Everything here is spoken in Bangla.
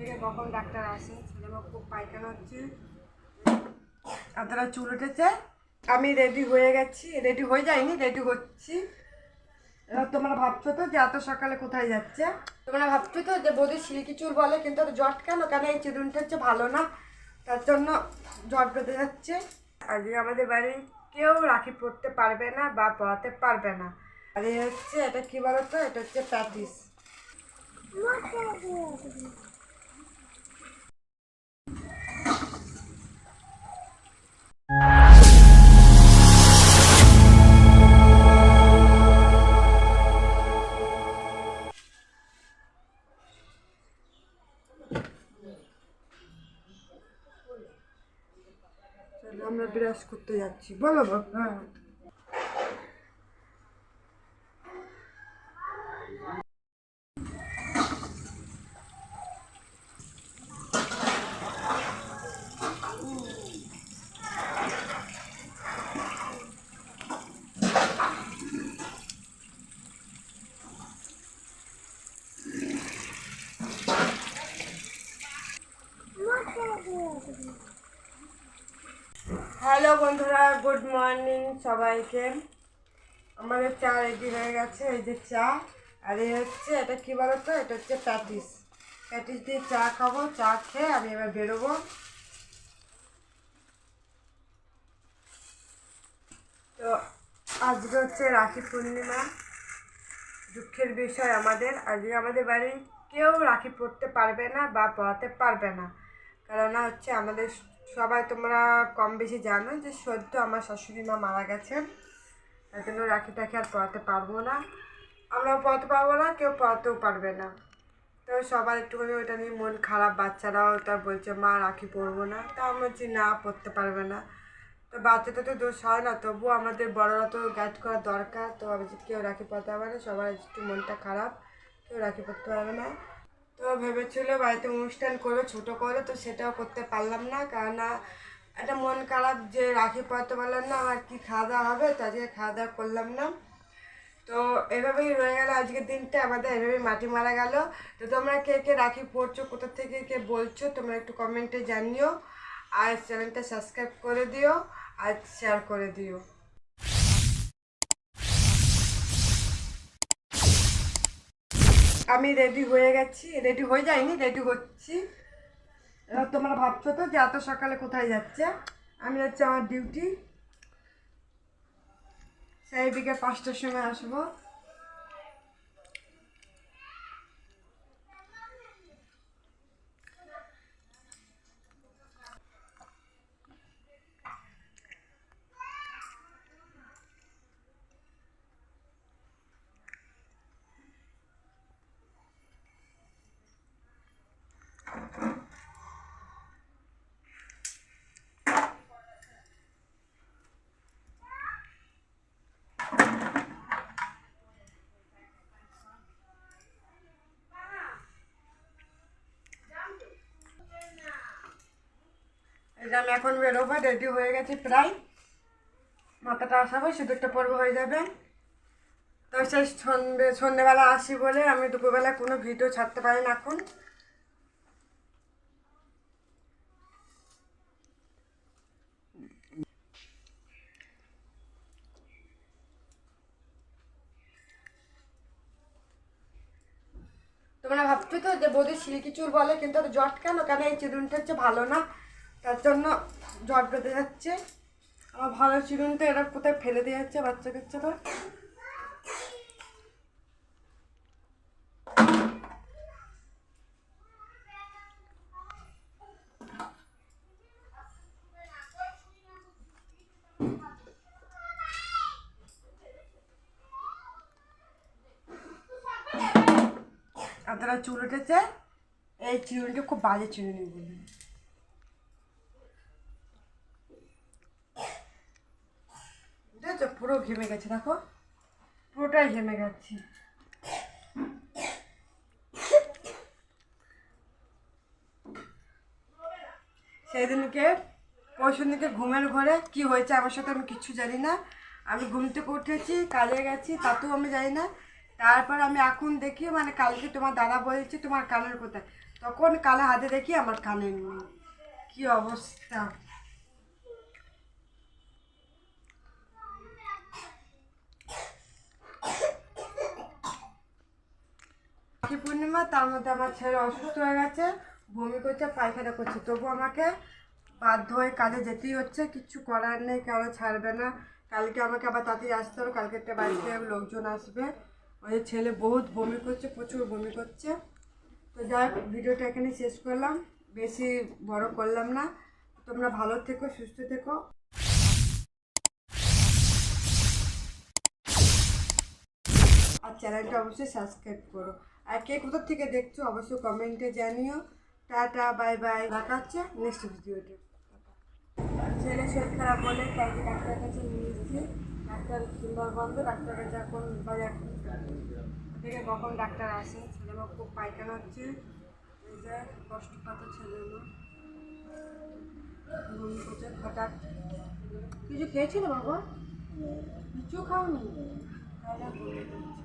থেকে কখন ডাক্তার আসে, ছেলেমা খুব পায়খানা হচ্ছে, আপনারা চুল উঠেছে। আমি রেডি হয়ে গেছি, রেডি হয়ে যাইনি, রেডি হচ্ছি। এবার তোমরা ভাবছো তো যে এত সকালে কোথায় যাচ্ছে, তোমরা ভাবছো তো যে বৌদি সিল্কি চুল বলে, কিন্তু জট কেন এই চিরুনটা হচ্ছে ভালো না, তার জন্য জট বেঁধে যাচ্ছে। আজকে আমাদের বাড়ি কেউ রাখি পরতে পারবে না বা পরাতে পারবে না। আর এই হচ্ছে, এটা কি বলতো, এটা হচ্ছে প্যাটিস। আমরা ব্রাশ করতে যাচ্ছি, বলো বাবা। হ্যালো বন্ধুরা, গুড মর্নিং সবাইকে। আমাদের চা রেডি হয়ে গেছে, এই যে চা। আর এই হচ্ছে, এটা কি বলতো, এটা হচ্ছে প্যাটিস। প্যাটিস দিয়ে চা খাবো, চা খেয়ে আমি এবার বেরোবো। তো আজকে হচ্ছে রাখি পূর্ণিমা। দুঃখের বিষয় আমাদের, আজকে আমাদের বাড়ি কেউ রাখি পরতে পারবে না বা পরাতে পারবে না। কেননা হচ্ছে আমাদের সবাই, তোমরা কম বেশি জানো যে সদ্য আমার শাশুড়ি মা মারা গেছেন, তার জন্য রাখি টাখি আর পরাতে পারবো না। আমরাও পরাতে পারবো না, কেউ পরাতেও পারবে না। তো সবার একটুখানি ওইটা নিয়ে মন খারাপ, বাচ্চারাও তা বলছে মা রাখি পরবো না। তা আমরা বলছি না, পরতে পারবে না। তো বাচ্চাটা তো দোষ হয় না, তবুও আমাদের বড়রা তো গাইড করা দরকার। তো আমি যে কেউ রাখি পরতে পারবে না, সবার একটু মনটা খারাপ, কেউ রাখি পরতে পারবে না। তো ভেবেছিল বাড়িতে অনুষ্ঠান করবে, ছোটো করে, তো সেটাও করতে পারলাম না। কারণ একটা মন খারাপ যে রাখি পরাতে পারলাম না, আমার কি খাওয়া দাওয়া হবে, তো আজকে খাওয়া দাওয়া করলাম না। তো এভাবেই রয়ে গেল আজকের দিনটা আমাদের, এভাবেই মাটি মারা গেল। তো তোমরা কে কে রাখি পড়ছো, কোথা থেকে কে বলছো, তোমরা একটু কমেন্টে জানিও। আর চ্যানেলটা সাবস্ক্রাইব করে দিও আর শেয়ার করে দিও। আমি রেডি হয়ে গেছি, রেডি হয়ে যাইনি, রেডি হচ্ছি। এবার তোমরা ভাবছো তো যে এত সকালে কোথায় যাচ্ছে। আমি হচ্ছে আমার ডিউটি, সেই বিকেল 5টার সময় আসবো। আমি এখন বেরোবো, রেডি হয়ে গেছি প্রায়। মাথাটা আসাবো, সিঁদুরটা পরবো, হয়ে যাবে। তো সেই সন্ধেবেলা আসি বলে আমি দুপুরবেলা কোনো ভিডিও ছাড়তে পারি না এখন। তোমরা ভাবছো তো যে বৌদি সিল্কি চুল বলে, কিন্তু জট কেন এই চিরুনটা হচ্ছে ভালো না, তার জন্য জট বেঁধে যাচ্ছে। আমার ভালো চিরুনটা এরা কোথায় ফেলে দিয়ে যাচ্ছে বাচ্চা কাচ্চারা। আপনারা চুল উঠেছে, এই চিরুনিটা খুব বাজে চিরুনি বলে। দেখছো পুরো ঘেমে গেছে, দেখো পুরোটাই ঘেমে গেছে। সেই দিনকে পরশু দিনকে ঘুমের ঘরে কি হয়েছে আমার সাথে আমি কিচ্ছু জানি না। আমি ঘুম থেকে উঠেছি, কাজে গেছি, তাতেও আমি জানি না। তারপর আমি এখন দেখি, কালকে তোমার দাদা বলছে তোমার কানের কোথায়, তো তখন কানে হাতে দেখি আমার কানে নেই, কি অবস্থা। রাখি পূর্ণিমা, তার মধ্যে আমার ছেলে অসুস্থ হয়ে গেছে, বমি করছে, পায়খানা করছে, তবু আমাকে বাধ্য হয়ে কাজে যেতেই হচ্ছে, কিচ্ছু করার নেই, কারো ছাড়বে না। কালকে আমাকে আবার তাড়াতাড়ি আসতে হবে, কালকে একটা বাড়িতে লোকজন আসবে। ওই ছেলে বহুত বমি করছে, প্রচুর বমি করছে। তো যাই হোক, ভিডিওটা এখানে শেষ করলাম, বেশি বড় করলাম না। তোমরা ভালো থেকো, সুস্থ থেকো, আর চ্যানেলটা অবশ্যই সাবস্ক্রাইব করো। আর কে কোথা থেকে দেখছো অবশ্যই কমেন্টে জানিও। টাটা, বাই বাই, দেখা হচ্ছে নেক্সট ভিডিওতে। ছেলে শরীর খারাপ বলে কালকে ডাক্তারের কাছে নিয়ে এসেছি, ডাক্তার সুন্দর বন্ধ, ডাক্তার কাছে এখন বাজার থেকে কখন ডাক্তার আসে। ছেলে আমার খুব পায়খানা হচ্ছে, এই যে কষ্ট পাচ্ছে ছেলে বমি করছে হঠাৎ। কিছু খেয়েছিল বাবা? কিছু খাওনি, তাহলে বমি করছে।